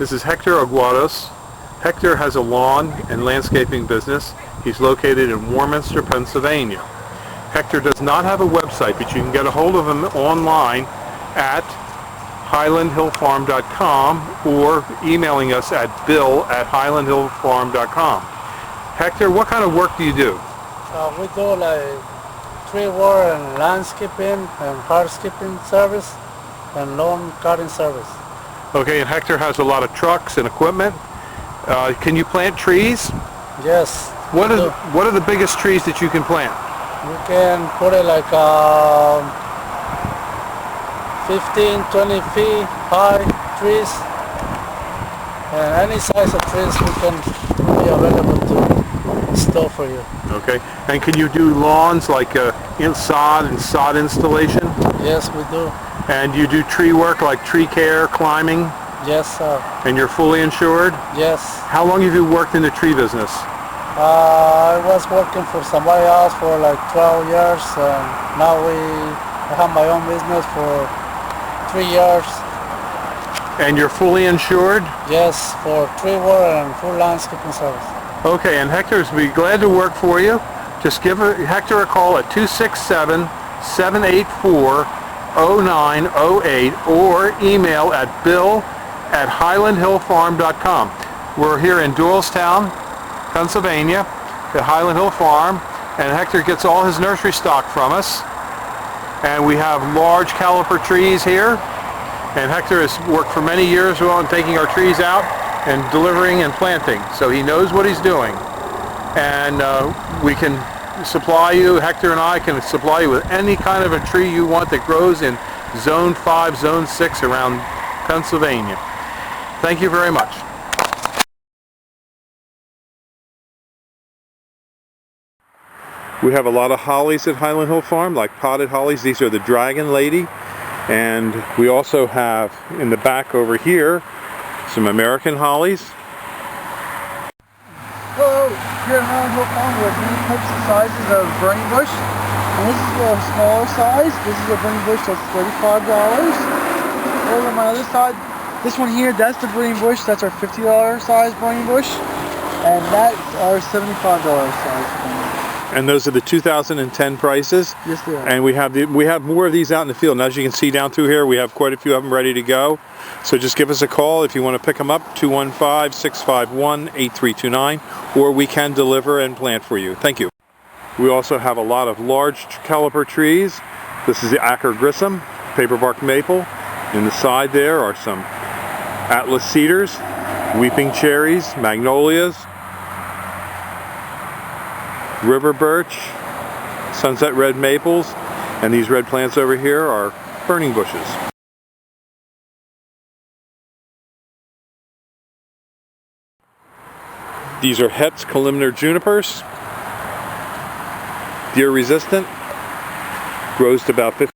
This is Hector Aguados. Hector has a lawn and landscaping business. He's located in Warminster, Pennsylvania. Hector does not have a website, but you can get a hold of him online at highlandhillfarm.com or emailing us at bill@highlandhillfarm.com. Hector, what kind of work do you do? We do like tree work and landscaping and hardscaping service and lawn cutting service. Okay, and Hector has a lot of trucks and equipment. Can you plant trees? Yes. What are the biggest trees that you can plant? You can put it like 15, 20 feet high trees, and any size of trees we can be available to install for you. Okay, and can you do lawns like sod and sod installation? Yes, we do. And you do tree work like tree care, climbing? Yes, sir. And you're fully insured? Yes. How long have you worked in the tree business? I was working for somebody else for like 12 years, and now I have my own business for 3 years. And you're fully insured? Yes, for tree work and full landscaping service. Okay, and Hector's be glad to work for you. Just give Hector a call at 267-784-0908 or email at bill@highlandhillfarm.com. We're here in Doylestown, Pennsylvania, at Highland Hill Farm, and Hector gets all his nursery stock from us. And we have large caliper trees here, and Hector has worked for many years on taking our trees out and delivering and planting, so he knows what he's doing. And we can supply you, Hector and I can supply you with any kind of a tree you want that grows in Zone 5, Zone 6 around Pennsylvania. Thank you very much. We have a lot of hollies at Highland Hill Farm, like potted hollies. These are the Dragon Lady. And we also have in the back over here some American hollies. Hello, here at Highland Hill Farm we have many types of sizes of burning bush. And this is a smaller size. This is a burning bush that's $35. Over on my other side, this one here, that's the burning bush. That's our $50 size burning bush. And that's our $75 size burning bush. And those are the 2010 prices. Yes, they are. And we have more of these out in the field. And as you can see down through here, we have quite a few of them ready to go. So just give us a call if you want to pick them up, 215-651-8329, or we can deliver and plant for you. Thank you. We also have a lot of large caliper trees. This is the Acker Grissom, paperbark maple. In the side there are some Atlas cedars, weeping cherries, magnolias, river birch, sunset red maples, and these red plants over here are burning bushes. These are Hetz columnar junipers, deer resistant, grows to about 50